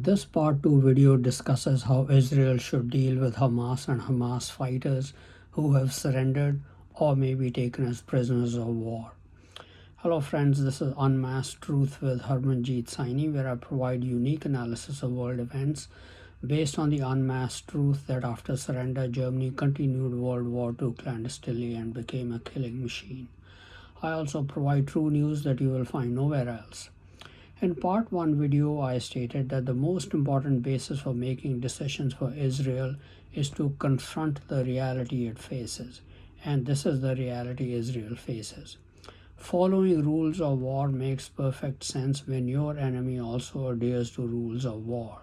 This part 2 video discusses how Israel should deal with Hamas and Hamas fighters who have surrendered or may be taken as prisoners of war. Hello friends, this is Unmasked Truth with Harmanjit Saini, where I provide unique analysis of world events based on the unmasked truth that after surrender, Germany continued World War II clandestinely and became a killing machine. I also provide true news that you will find nowhere else. In part 1 video, I stated that the most important basis for making decisions for Israel is to confront the reality it faces. And this is the reality Israel faces. Following rules of war makes perfect sense when your enemy also adheres to rules of war.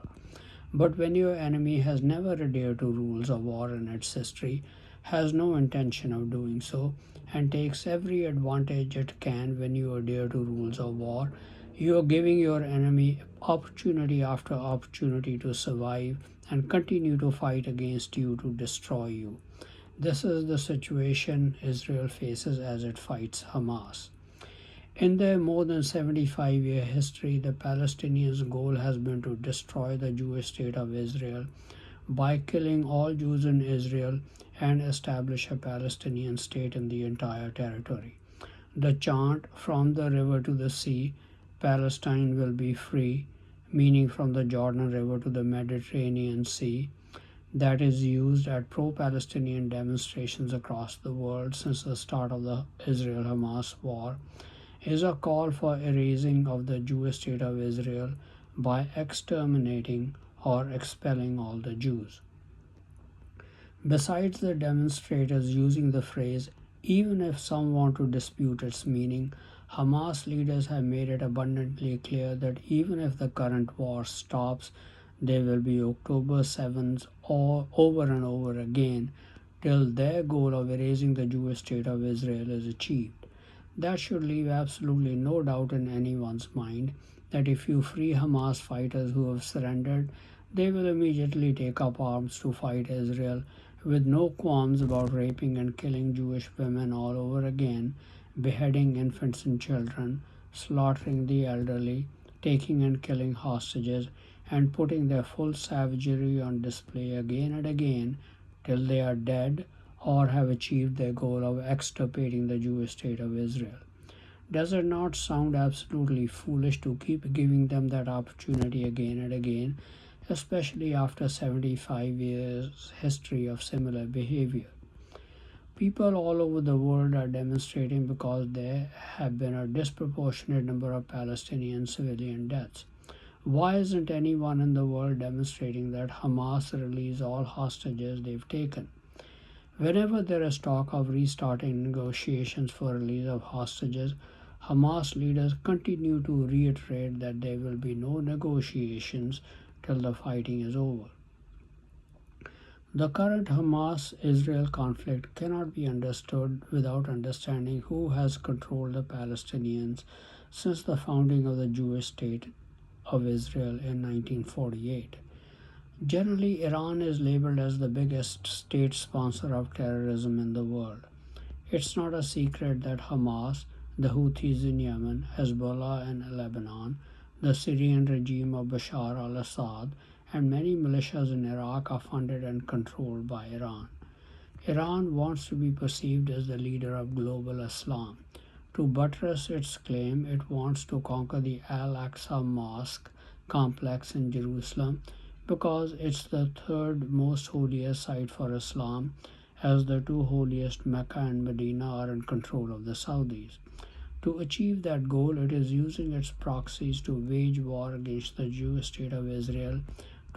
But when your enemy has never adhered to rules of war in its history, has no intention of doing so, and takes every advantage it can when you adhere to rules of war, you are giving your enemy opportunity after opportunity to survive and continue to fight against you to destroy you. This is the situation Israel faces as it fights Hamas. In their more than 75-year history, the Palestinians' goal has been to destroy the Jewish state of Israel by killing all Jews in Israel and establish a Palestinian state in the entire territory. The chant, "From the river to the sea, Palestine will be free," meaning from the Jordan River to the Mediterranean Sea, that is used at pro-Palestinian demonstrations across the world since the start of the Israel-Hamas war, is a call for erasing of the Jewish state of Israel by exterminating or expelling all the Jews. Besides the demonstrators using the phrase, even if some want to dispute its meaning, Hamas leaders have made it abundantly clear that even if the current war stops, there will be October 7th or over and over again till their goal of erasing the Jewish state of Israel is achieved. That should leave absolutely no doubt in anyone's mind that if you free Hamas fighters who have surrendered, they will immediately take up arms to fight Israel with no qualms about raping and killing Jewish women all over again, beheading infants and children, slaughtering the elderly, taking and killing hostages, and putting their full savagery on display again and again till they are dead or have achieved their goal of extirpating the Jewish state of Israel. Does it not sound absolutely foolish to keep giving them that opportunity again and again, especially after 75 years history of similar behavior? People all over the world are demonstrating because there have been a disproportionate number of Palestinian civilian deaths. Why isn't anyone in the world demonstrating that Hamas release all hostages they've taken? Whenever there is talk of restarting negotiations for release of hostages, Hamas leaders continue to reiterate that there will be no negotiations till the fighting is over. The current Hamas-Israel conflict cannot be understood without understanding who has controlled the Palestinians since the founding of the Jewish state of Israel in 1948. Generally, Iran is labeled as the biggest state sponsor of terrorism in the world. It's not a secret that Hamas, the Houthis in Yemen, Hezbollah in Lebanon, the Syrian regime of Bashar al-Assad, and many militias in Iraq are funded and controlled by Iran. Iran wants to be perceived as the leader of global Islam. To buttress its claim, it wants to conquer the Al-Aqsa Mosque complex in Jerusalem because it's the third most holiest site for Islam, as the two holiest Mecca and Medina are in control of the Saudis. To achieve that goal, it is using its proxies to wage war against the Jewish state of Israel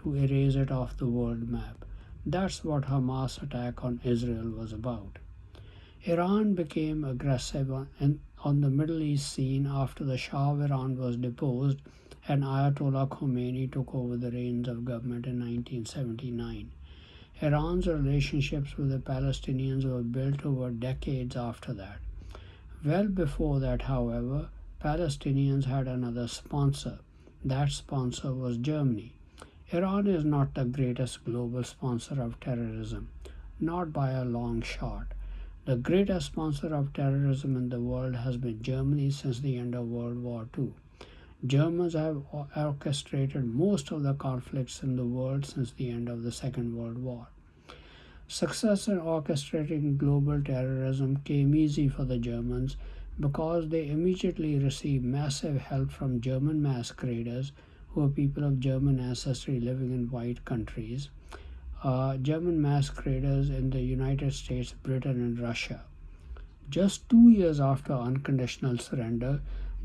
to erase it off the world map. That's what Hamas' attack on Israel was about. Iran became aggressive on the Middle East scene after the Shah of Iran was deposed and Ayatollah Khomeini took over the reins of government in 1979. Iran's relationships with the Palestinians were built over decades after that. Well before that, however, Palestinians had another sponsor. That sponsor was Germany. Iran is not the greatest global sponsor of terrorism, not by a long shot. The greatest sponsor of terrorism in the world has been Germany since the end of World War II. Germans have orchestrated most of the conflicts in the world since the end of the Second World War. Success in orchestrating global terrorism came easy for the Germans because they immediately received massive help from German masqueraders, who are people of German ancestry living in white countries, German masqueraders in the United States, Britain, and Russia. Just 2 years after unconditional surrender,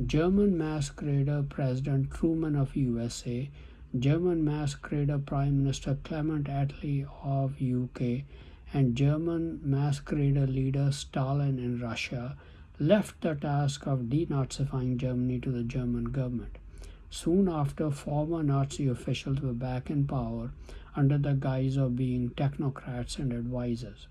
German masquerader President Truman of USA, German masquerader Prime Minister Clement Attlee of UK, and German masquerader leader Stalin in Russia left the task of denazifying Germany to the German government. Soon after, former Nazi officials were back in power under the guise of being technocrats and advisors.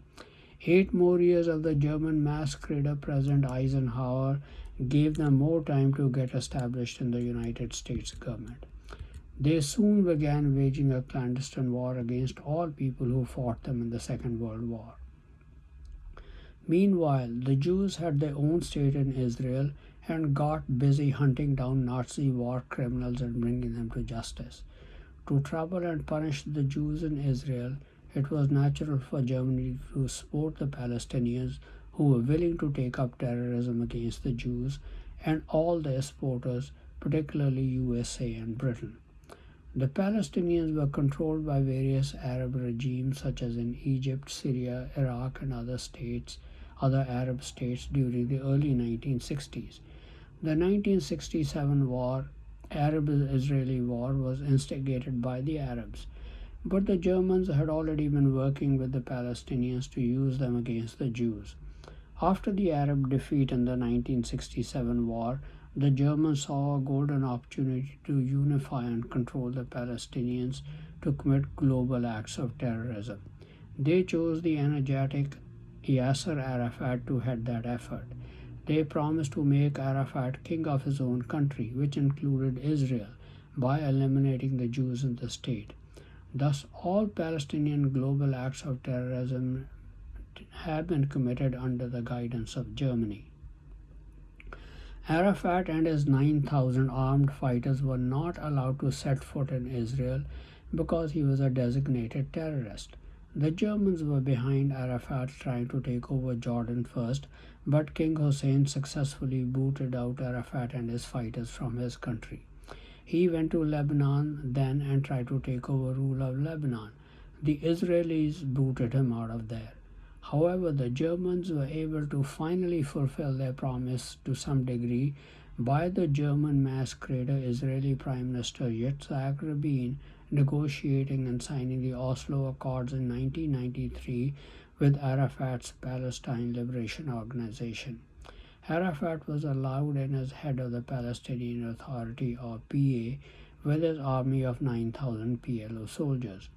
8 more years of the German masquerader President Eisenhower gave them more time to get established in the United States government. They soon began waging a clandestine war against all people who fought them in the Second World War. Meanwhile, the Jews had their own state in Israel and got busy hunting down Nazi war criminals and bringing them to justice. To trouble and punish the Jews in Israel, it was natural for Germany to support the Palestinians who were willing to take up terrorism against the Jews and all their supporters, particularly USA and Britain. The Palestinians were controlled by various Arab regimes such as in Egypt, Syria, Iraq, and other Arab states during the early 1960s. The 1967 Arab-Israeli war was instigated by the Arabs, but the Germans had already been working with the Palestinians to use them against the Jews. After the Arab defeat in the 1967 war, the Germans saw a golden opportunity to unify and control the Palestinians to commit global acts of terrorism. They chose the energetic Yasser Arafat to head that effort. They promised to make Arafat king of his own country, which included Israel, by eliminating the Jews in the state. Thus, all Palestinian global acts of terrorism have been committed under the guidance of Germany. Arafat and his 9,000 armed fighters were not allowed to set foot in Israel because he was a designated terrorist. The Germans were behind Arafat trying to take over Jordan first, but King Hussein successfully booted out Arafat and his fighters from his country. He went to Lebanon then and tried to take over rule of Lebanon. The Israelis booted him out of there. However, the Germans were able to finally fulfill their promise to some degree by the German masquerader Israeli Prime Minister Yitzhak Rabin negotiating and signing the Oslo Accords in 1993 with Arafat's Palestine Liberation Organization. Arafat was allowed in as head of the Palestinian Authority or PA with his army of 9,000 PLO soldiers.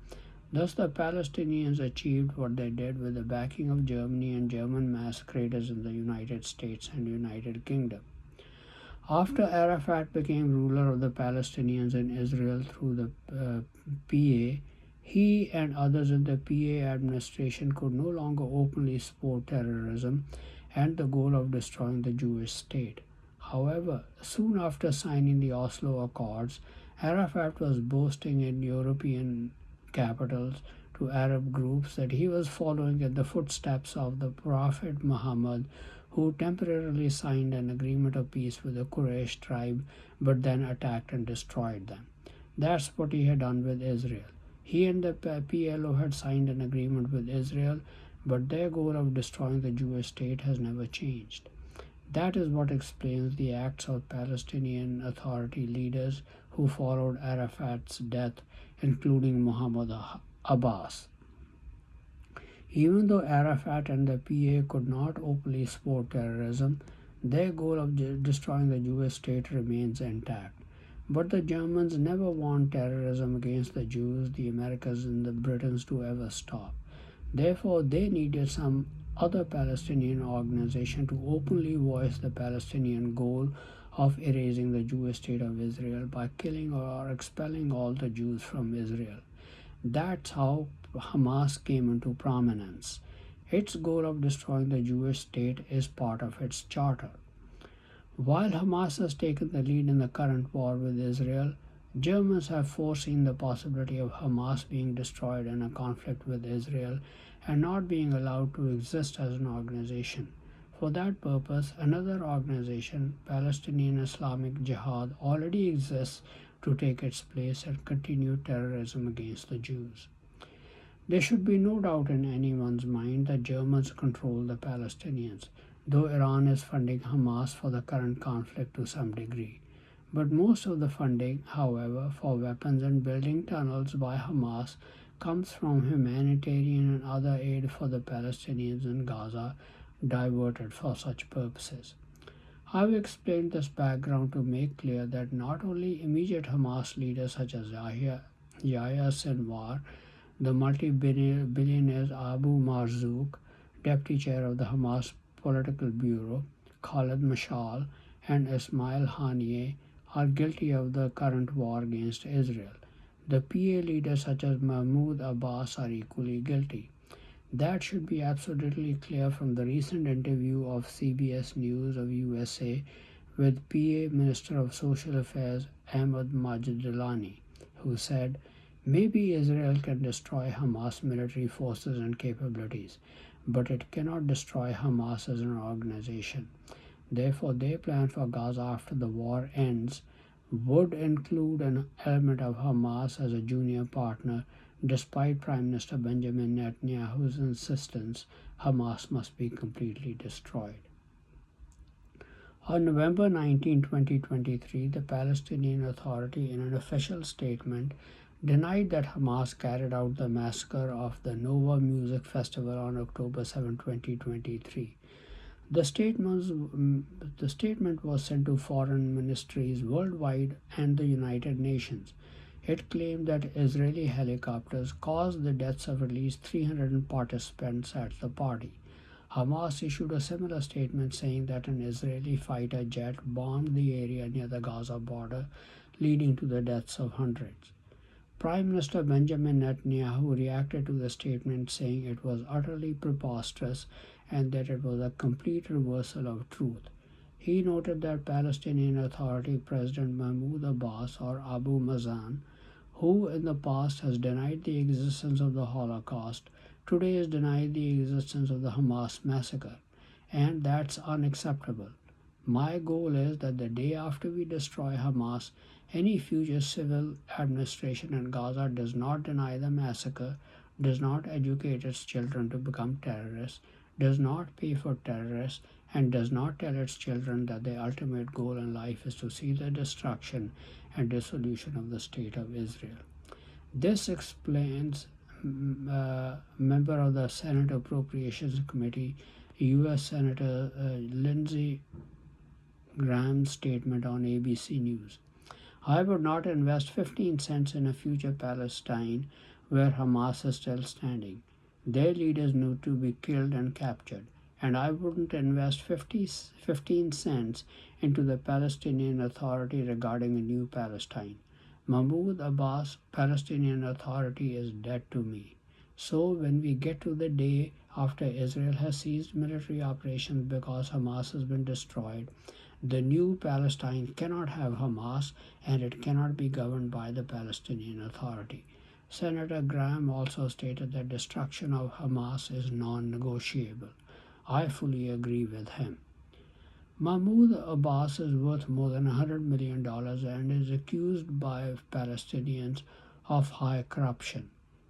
Thus the Palestinians achieved what they did with the backing of Germany and German masqueraders in the United States and United Kingdom. After Arafat became ruler of the Palestinians in Israel through the PA, he and others in the PA administration could no longer openly support terrorism and the goal of destroying the Jewish state. However, soon after signing the Oslo Accords, Arafat was boasting in European capitals to Arab groups that he was following in the footsteps of the Prophet Muhammad, who temporarily signed an agreement of peace with the Quraysh tribe but then attacked and destroyed them. That's what he had done with Israel. He and the PLO had signed an agreement with Israel, but their goal of destroying the Jewish state has never changed. That is what explains the acts of Palestinian Authority leaders who followed Arafat's death, including Mahmoud Abbas. Even though Arafat and the PA could not openly support terrorism, their goal of destroying the Jewish state remains intact. But the Germans never want terrorism against the Jews, the Americans, and the Britons to ever stop. Therefore, they needed some other Palestinian organization to openly voice the Palestinian goal of erasing the Jewish state of Israel by killing or expelling all the Jews from Israel. That's how Hamas came into prominence. Its goal of destroying the Jewish state is part of its charter. While Hamas has taken the lead in the current war with Israel, Germans have foreseen the possibility of Hamas being destroyed in a conflict with Israel and not being allowed to exist as an organization. For that purpose, another organization, Palestinian Islamic Jihad, already exists to take its place and continue terrorism against the Jews. There should be no doubt in anyone's mind that Germans control the Palestinians, though Iran is funding Hamas for the current conflict to some degree. But most of the funding, however, for weapons and building tunnels by Hamas comes from humanitarian and other aid for the Palestinians in Gaza diverted for such purposes. I've explained this background to make clear that not only immediate Hamas leaders such as Yahya Sinwar, the multi-billionaire Abu Marzouk, deputy chair of the Hamas Political Bureau, Khaled Mashal, and Ismail Haniyeh are guilty of the current war against Israel. The PA leaders such as Mahmoud Abbas are equally guilty. That should be absolutely clear from the recent interview of CBS News of USA with PA Minister of Social Affairs Ahmad Majidulani, who said, maybe Israel can destroy Hamas military forces and capabilities, but it cannot destroy Hamas as an organization. Therefore, their plan for Gaza after the war ends would include an element of Hamas as a junior partner, despite Prime Minister Benjamin Netanyahu's insistence Hamas must be completely destroyed. On November 19, 2023, the Palestinian Authority, in an official statement, denied that Hamas carried out the massacre of the Nova Music Festival on October 7, 2023. The statement was sent to foreign ministries worldwide and the United Nations. It claimed that Israeli helicopters caused the deaths of at least 300 participants at the party. Hamas issued a similar statement saying that an Israeli fighter jet bombed the area near the Gaza border, leading to the deaths of hundreds. Prime Minister Benjamin Netanyahu reacted to the statement saying it was utterly preposterous and that it was a complete reversal of truth. He noted that Palestinian Authority President Mahmoud Abbas, or Abu Mazen, who in the past has denied the existence of the Holocaust, today has denied the existence of the Hamas massacre, and that's unacceptable. My goal is that the day after we destroy Hamas, any future civil administration in Gaza does not deny the massacre, does not educate its children to become terrorists, does not pay for terrorists, and does not tell its children that their ultimate goal in life is to see the destruction and dissolution of the State of Israel. This explains member of the Senate Appropriations Committee, U.S. Senator Lindsey Graham's statement on ABC News. I would not invest 15 cents in a future Palestine where Hamas is still standing. Their leaders need to be killed and captured, and I wouldn't invest 15 cents into the Palestinian Authority regarding a new Palestine. Mahmoud Abbas' Palestinian Authority is dead to me. So when we get to the day after Israel has ceased military operations because Hamas has been destroyed, the new Palestine cannot have Hamas and it cannot be governed by the Palestinian Authority. Senator Graham also stated that destruction of Hamas is non-negotiable. I fully agree with him. Mahmoud Abbas is worth more than $100 million and is accused by Palestinians of high corruption.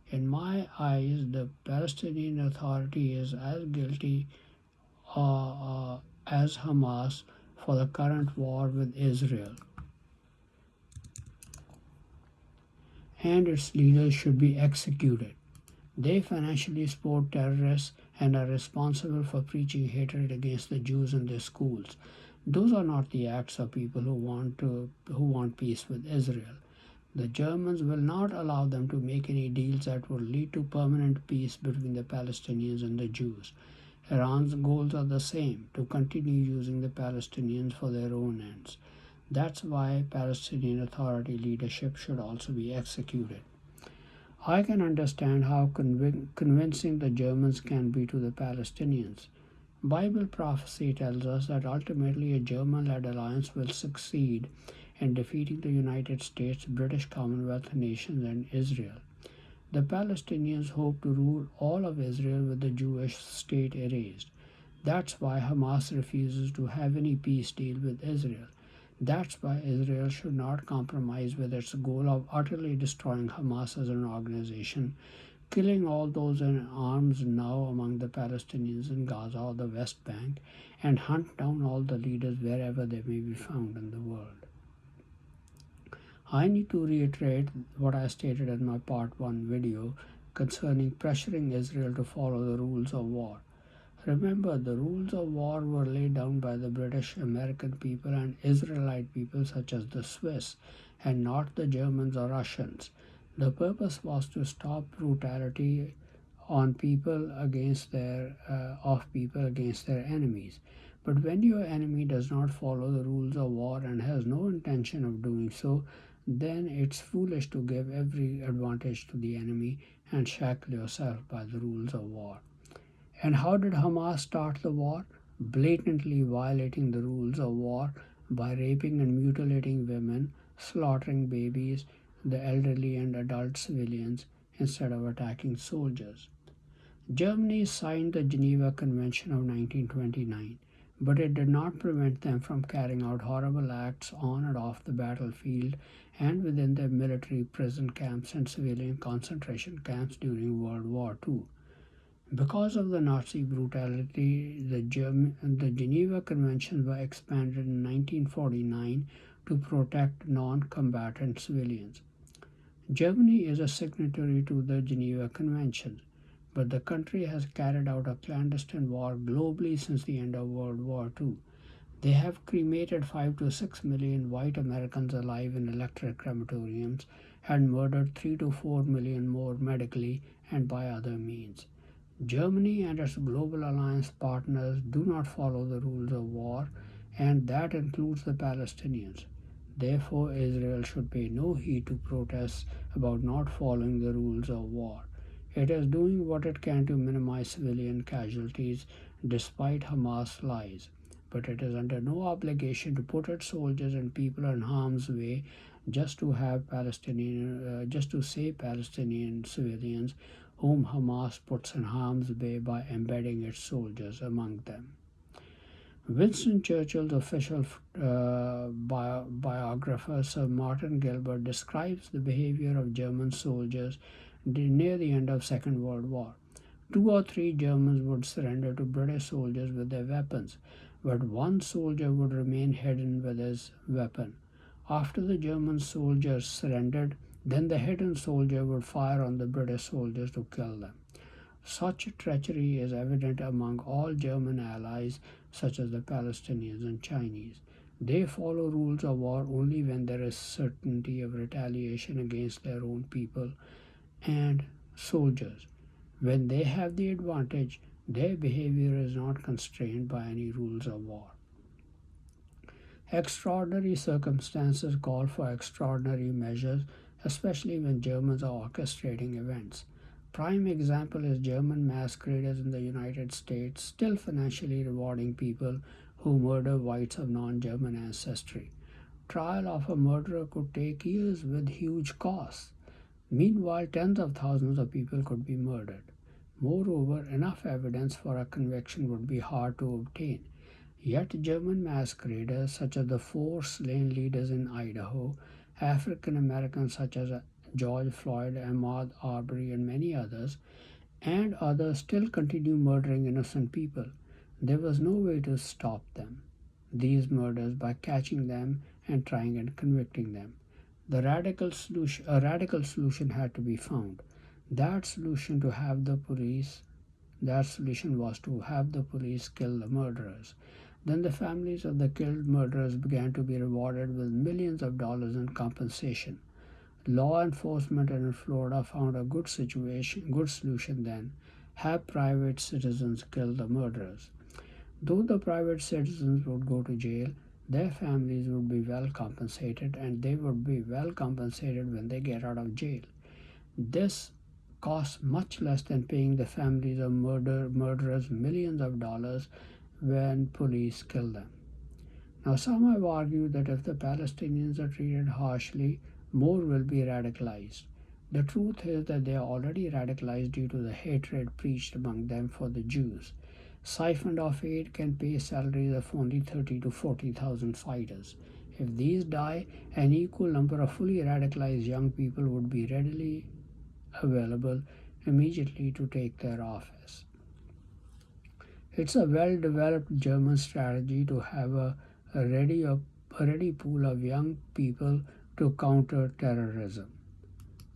In my eyes, the Palestinian Authority is as guilty as Hamas for the current war with Israel, and its leaders should be executed. They financially support terrorists and are responsible for preaching hatred against the Jews in their schools. Those are not the acts of people who want peace with Israel. The Germans will not allow them to make any deals that would lead to permanent peace between the Palestinians and the Jews. Iran's goals are the same, to continue using the Palestinians for their own ends. That's why Palestinian Authority leadership should also be executed. I can understand how convincing the Germans can be to the Palestinians. Bible prophecy tells us that ultimately a German-led alliance will succeed in defeating the United States, British Commonwealth nations, and Israel. The Palestinians hope to rule all of Israel with the Jewish state erased. That's why Hamas refuses to have any peace deal with Israel. That's why Israel should not compromise with its goal of utterly destroying Hamas as an organization, killing all those in arms now among the Palestinians in Gaza or the West Bank, and hunt down all the leaders wherever they may be found in the world. I need to reiterate what I stated in my part 1 video concerning pressuring Israel to follow the rules of war. Remember, the rules of war were laid down by the British, American people, and Israelite people such as the Swiss, and not the Germans or Russians. The purpose was to stop brutality on people against their of people against their enemies. But when your enemy does not follow the rules of war and has no intention of doing so, then it's foolish to give every advantage to the enemy and shackle yourself by the rules of war. And how did Hamas start the war? Blatantly violating the rules of war by raping and mutilating women, slaughtering babies, the elderly, and adult civilians instead of attacking soldiers. Germany signed the Geneva Convention of 1929, but it did not prevent them from carrying out horrible acts on and off the battlefield and within their military prison camps and civilian concentration camps during World War II. Because of the Nazi brutality, the Geneva Conventions were expanded in 1949 to protect non combatant civilians. Germany is a signatory to the Geneva Convention, but the country has carried out a clandestine war globally since the end of World War II. They have cremated 5 to 6 million white Americans alive in electric crematoriums and murdered 3 to 4 million more medically and by other means. Germany and its global alliance partners do not follow the rules of war, and that includes the Palestinians. Therefore, Israel should pay no heed to protests about not following the rules of war. It is doing what it can to minimize civilian casualties despite Hamas lies, but it is under no obligation to put its soldiers and people in harm's way just to save Palestinian civilians whom Hamas puts in harm's way by embedding its soldiers among them. Winston Churchill's official biographer, Sir Martin Gilbert, describes the behavior of German soldiers near the end of Second World War. 2 or 3 Germans would surrender to British soldiers with their weapons, but one soldier would remain hidden with his weapon. After the German soldiers surrendered, then the hidden soldier would fire on the British soldiers to kill them. Such treachery is evident among all German allies, such as the Palestinians and Chinese. They follow rules of war only when there is certainty of retaliation against their own people and soldiers. When they have the advantage, their behavior is not constrained by any rules of war. Extraordinary circumstances call for extraordinary measures, especially when Germans are orchestrating events. Prime example is German masqueraders in the United States still financially rewarding people who murder whites of non-German ancestry. Trial of a murderer could take years with huge costs. Meanwhile, tens of thousands of people could be murdered. Moreover, enough evidence for a conviction would be hard to obtain. Yet German masqueraders, such as the 4 slain leaders in Idaho, African Americans such as George Floyd, Ahmaud Arbery, and many others, and others still continue murdering innocent people. There was no way to stop these murders by catching them and trying and convicting them. A radical solution had to be found. That solution to have the police that solution was to have the police kill the murderers. Then the families of the killed murderers began to be rewarded with millions of dollars in compensation. Law enforcement in Florida found a good solution then. Have private citizens kill the murderers. Though the private citizens would go to jail, their families would be well compensated, and they would be well compensated when they get out of jail. This costs much less than paying the families of murderers millions of dollars when police kill them. Now, some have argued that if the Palestinians are treated harshly, more will be radicalized. The truth is that they are already radicalized due to the hatred preached among them for the Jews. Siphoned off aid can pay salaries of only 30 to 40,000 fighters. If these die, an equal number of fully radicalized young people would be readily available immediately to take their office. It's a well developed German strategy to have a ready pool of young people to counter terrorism.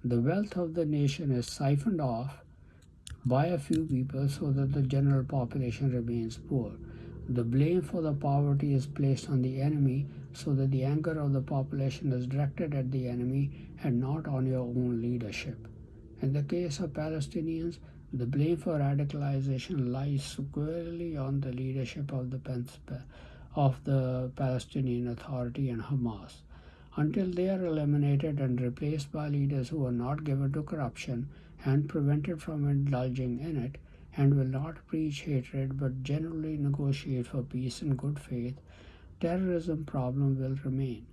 The wealth of the nation is siphoned off by a few people so that the general population remains poor. The blame for the poverty is placed on the enemy so that the anger of the population is directed at the enemy and not on your own leadership. In the case of Palestinians, the blame for radicalization lies squarely on the leadership of the Palestinian Authority and Hamas. Until they are eliminated and replaced by leaders who are not given to corruption and prevented from indulging in it, and will not preach hatred but generally negotiate for peace in good faith, terrorism problem will remain.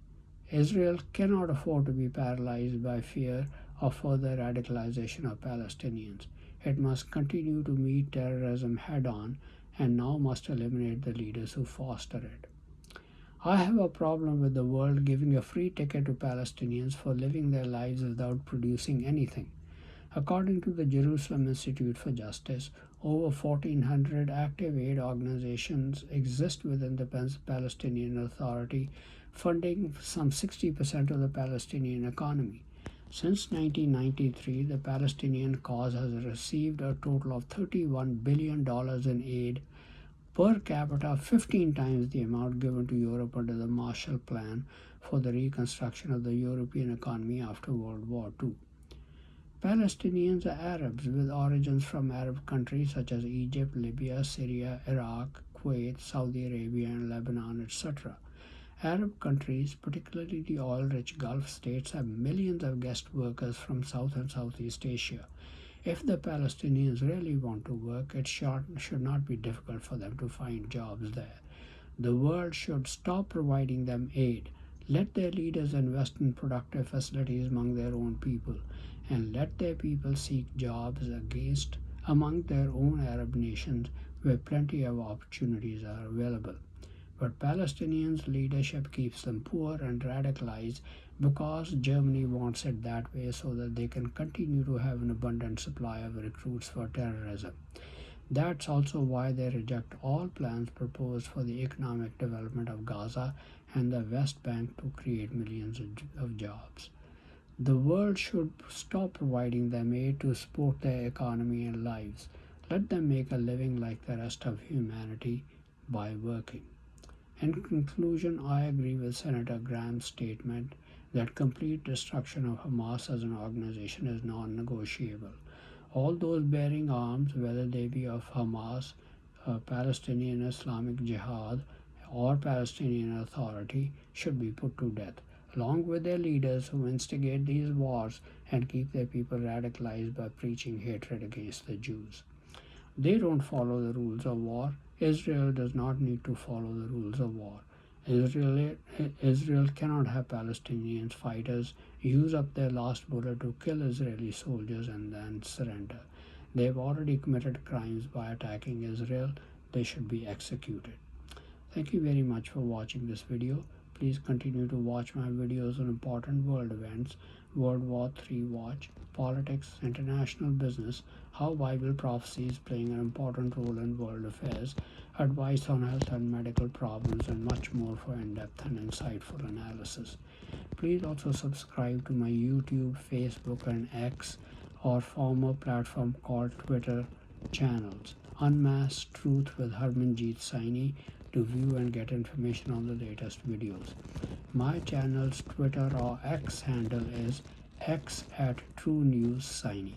Israel cannot afford to be paralyzed by fear of further radicalization of Palestinians. It must continue to meet terrorism head on and now must eliminate the leaders who foster it. I have a problem with the world giving a free ticket to Palestinians for living their lives without producing anything. According to the Jerusalem Institute for Justice, over 1,400 active aid organizations exist within the Palestinian Authority, funding some 60% of the Palestinian economy. Since 1993, the Palestinian cause has received a total of $31 billion in aid, per capita 15 times the amount given to Europe under the Marshall Plan for the reconstruction of the European economy after World War II. Palestinians are Arabs with origins from Arab countries such as Egypt, Libya, Syria, Iraq, Kuwait, Saudi Arabia, and Lebanon, etc. Arab countries, particularly the oil-rich Gulf states, have millions of guest workers from South and Southeast Asia. If the Palestinians really want to work, it should not be difficult for them to find jobs there. The world should stop providing them aid. Let their leaders invest in productive facilities among their own people, and let their people seek jobs among their own Arab nations where plenty of opportunities are available. But Palestinians' leadership keeps them poor and radicalized because Germany wants it that way so that they can continue to have an abundant supply of recruits for terrorism. That's also why they reject all plans proposed for the economic development of Gaza and the West Bank to create millions of jobs. The world should stop providing them aid to support their economy and lives. Let them make a living like the rest of humanity by working. In conclusion, I agree with Senator Graham's statement that complete destruction of Hamas as an organization is non-negotiable. All those bearing arms, whether they be of Hamas, Palestinian Islamic Jihad, or Palestinian Authority, should be put to death, along with their leaders who instigate these wars and keep their people radicalized by preaching hatred against the Jews. They don't follow the rules of war. Israel does not need to follow the rules of war. Israel cannot have Palestinian fighters use up their last bullet to kill Israeli soldiers and then surrender. They have already committed crimes by attacking Israel. They should be executed. Thank you very much for watching this video. Please continue to watch my videos on important world events, World War III watch, politics, international business, how Bible prophecy is playing an important role in world affairs, advice on health and medical problems, and much more for in-depth and insightful analysis. Please also subscribe to my YouTube, Facebook, and X or former platform called Twitter channels, Unmasked Truth with Harmanjit Saini, to view and get information on the latest videos. My channel's Twitter or X handle is x@TrueNewsSaini.